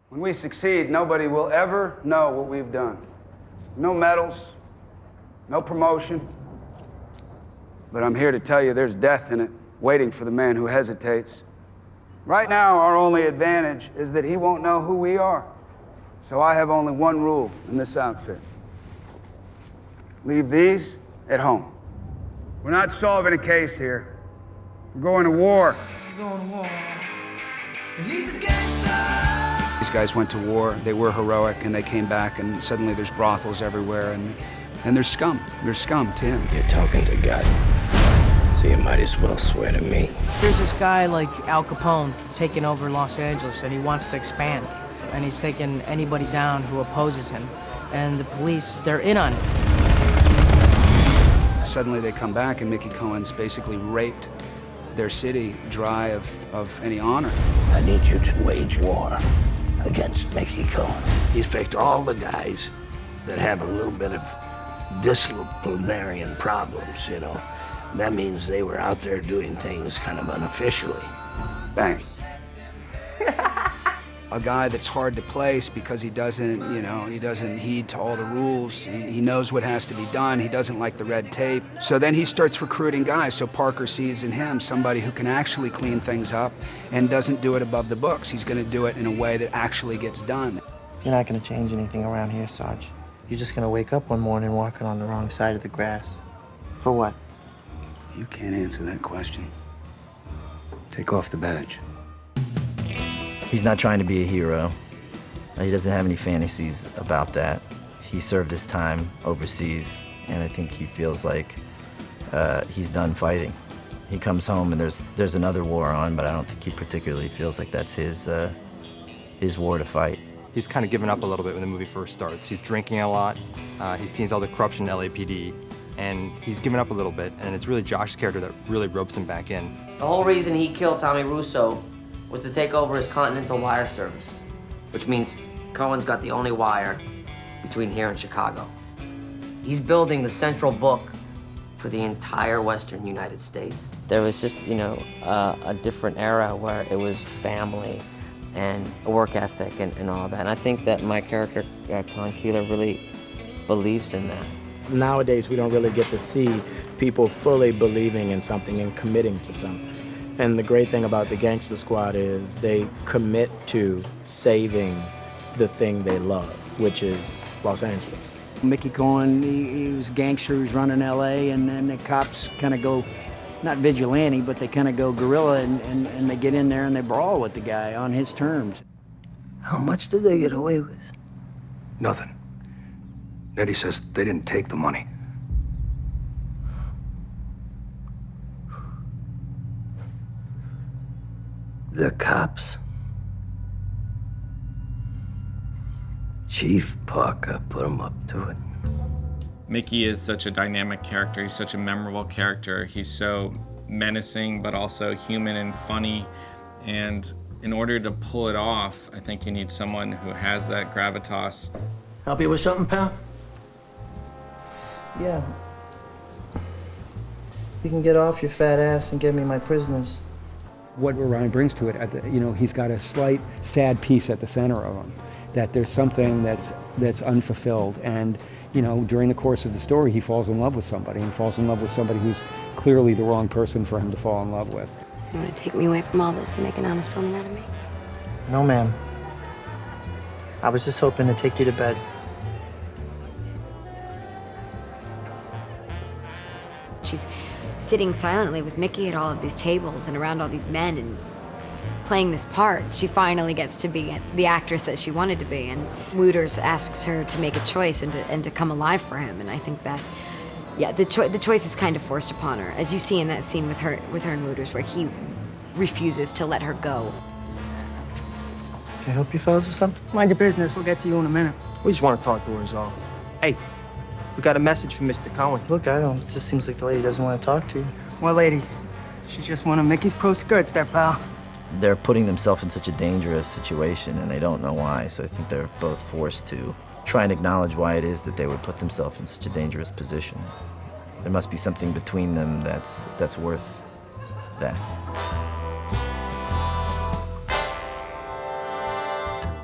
When we succeed, nobody will ever know what we've done. No medals, no promotion. But I'm here to tell you there's death in it, waiting for the man who hesitates. Right now, our only advantage is that he won't know who we are. So I have only one rule in this outfit. Leave these at home. We're not solving a case here. We're going to war. We're going to war. He's a gangster. These guys went to war, they were heroic, and they came back, and suddenly there's brothels everywhere, and there's scum. There's scum to him. You're talking to God, so you might as well swear to me. There's this guy like Al Capone taking over Los Angeles, and he wants to expand. And he's taking anybody down who opposes him. And the police, they're in on it. Suddenly they come back, and Mickey Cohen's basically raped their city dry of any honor. I need you to wage war against Mickey Cohen. He's picked all the guys that have a little bit of disciplinarian problems, you know. That means they were out there doing things kind of unofficially. Bang. A guy that's hard to place because he doesn't, he doesn't heed to all the rules. He knows what has to be done. He doesn't like the red tape. So then he starts recruiting guys. So Parker sees in him somebody who can actually clean things up and doesn't do it above the books. He's going to do it in a way that actually gets done. You're not going to change anything around here, Sarge. You're just going to wake up one morning walking on the wrong side of the grass. For what? You can't answer that question. Take off the badge. He's not trying to be a hero. He doesn't have any fantasies about that. He served his time overseas, and I think he feels like he's done fighting. He comes home and there's another war on, but I don't think he particularly feels like that's his war to fight. He's kind of given up a little bit when the movie first starts. He's drinking a lot. He sees all the corruption in LAPD, and he's given up a little bit, and it's really Josh's character that really ropes him back in. The whole reason he killed Tommy Russo was to take over his Continental Wire service, which means Cohen's got the only wire between here and Chicago. He's building the central book for the entire Western United States. There was just, a different era where it was family and work ethic and all that. And I think that my character, Con Keeler, really believes in that. Nowadays, we don't really get to see people fully believing in something and committing to something. And the great thing about the Gangster Squad is they commit to saving the thing they love, which is Los Angeles. Mickey Cohen, he was a gangster, he was running L.A., and then the cops kind of go, not vigilante, but they kind of go guerrilla, and they get in there and they brawl with the guy on his terms. How much did they get away with? Nothing. Eddie says they didn't take the money. The cops. Chief Parker put him up to it. Mickey is such a dynamic character. He's such a memorable character. He's so menacing, but also human and funny. And in order to pull it off, I think you need someone who has that gravitas. Help you with something, pal? Yeah. You can get off your fat ass and give me my prisoners. What Ryan brings to it, he's got a slight sad piece at the center of him, that there's something that's unfulfilled. And, during the course of the story, he falls in love with somebody, and falls in love with somebody who's clearly the wrong person for him to fall in love with. You want to take me away from all this and make an honest woman out of me? No, ma'am. I was just hoping to take you to bed. She's sitting silently with Mickey at all of these tables and around all these men and playing this part. She finally gets to be the actress that she wanted to be, and Wooters asks her to make a choice and to come alive for him. And I think that, the choice is kind of forced upon her, as you see in that scene with her and Wooters, where he refuses to let her go. Can I help you fellas with something? Mind your business, we'll get to you in a minute. We just want to talk to her is all. Hey, we got a message from Mr. Cohen. Look, I don't. It just seems like the lady doesn't want to talk to you. Well, lady, she's just one of Mickey's pro skirts there, pal. They're putting themselves in such a dangerous situation, and they don't know why, so I think they're both forced to try and acknowledge why it is that they would put themselves in such a dangerous position. There must be something between them that's worth that.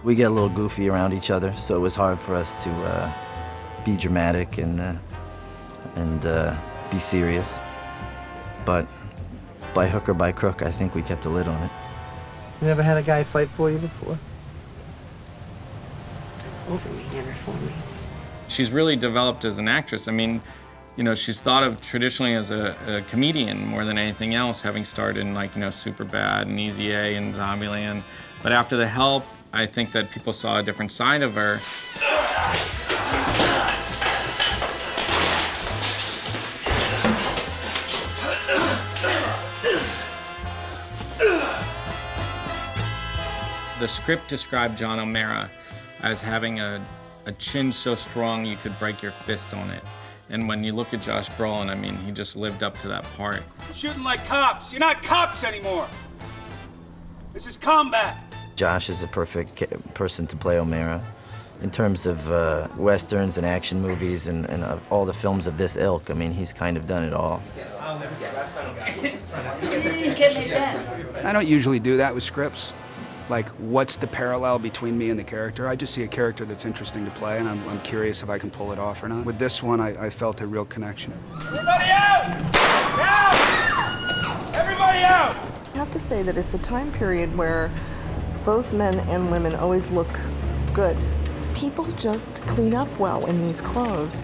We get a little goofy around each other, so it was hard for us to be dramatic and be serious. But by hook or by crook, I think we kept a lid on it. You never had a guy fight for you before? Over me, never for me. She's really developed as an actress. I mean, you know, she's thought of traditionally as a comedian more than anything else, having starred in, like, you know, Superbad and Easy A and Zombieland. But after The Help, I think that people saw a different side of her. The script described John O'Mara as having a chin so strong you could break your fist on it. And when you look at Josh Brolin, I mean, he just lived up to that part. Shooting like cops. You're not cops anymore. This is combat. Josh is a perfect person to play O'Mara. In terms of westerns and action movies and all the films of this ilk, I mean, he's kind of done it all. I don't usually do that with scripts. Like, what's the parallel between me and the character? I just see a character that's interesting to play, and I'm curious if I can pull it off or not. With this one, I felt a real connection. Everybody out! Out! Everybody out! I have to say that it's a time period where both men and women always look good. People just clean up well in these clothes.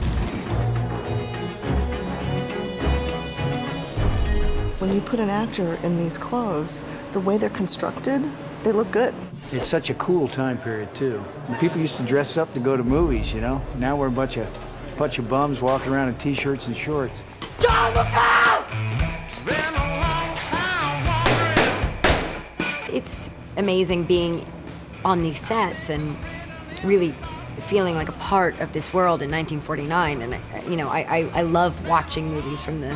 When you put an actor in these clothes, the way they're constructed, they look good. It's such a cool time period, too. People used to dress up to go to movies, you know? Now we're a bunch of bums walking around in T-shirts and shorts. John, look out! It's been a long time wandering. It's amazing being on these sets and really feeling like a part of this world in 1949. And, you know, I love watching movies from the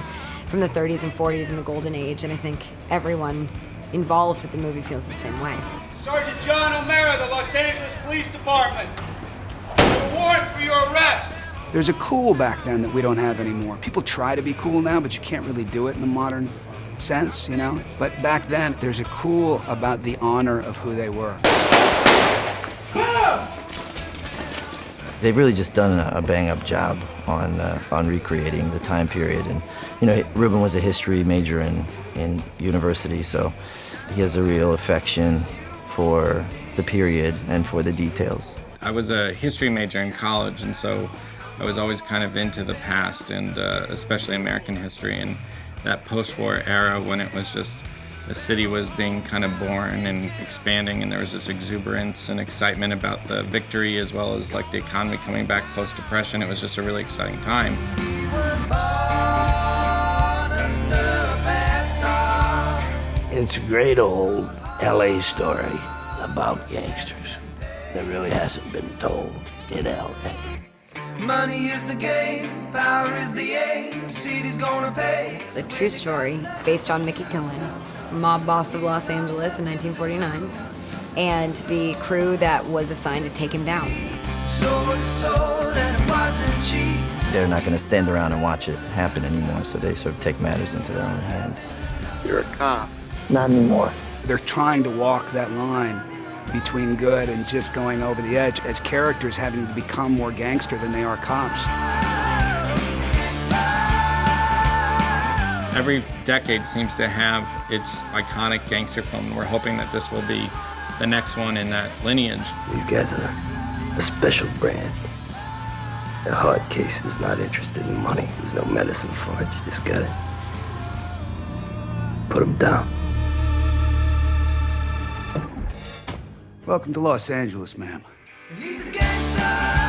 30s and 40s and the Golden Age, and I think everyone involved with the movie feels the same way. Sergeant John O'Mara, the Los Angeles Police Department. A warrant for your arrest. There's a cool back then that we don't have anymore. People try to be cool now, but you can't really do it in the modern sense, you know? But back then, there's a cool about the honor of who they were. They've really just done a bang-up job on recreating the time period. And, you know, Ruben was a history major in university, so he has a real affection for the period and for the details. I was a history major in college, and so I was always kind of into the past, and especially American history and that post-war era when it was just the city was being kind of born and expanding, and there was this exuberance and excitement about the victory as well as like the economy coming back post-depression. It was just a really exciting time. It's a great old LA story about gangsters that really hasn't been told in LA. Money is the game, power is the aim, city's gonna pay. The true story based on Mickey Cohen, mob boss of Los Angeles in 1949, and the crew that was assigned to take him down. Sold and it wasn't cheap. They're not going to stand around and watch it happen anymore, so they sort of take matters into their own hands. You're a cop. Not anymore. They're trying to walk that line between good and just going over the edge as characters having to become more gangster than they are cops. Every decade seems to have its iconic gangster film, and we're hoping that this will be the next one in that lineage. These guys are a special brand. They're hard cases, not interested in money. There's no medicine for it. You just gotta put them down. Welcome to Los Angeles, ma'am. He's a gangster.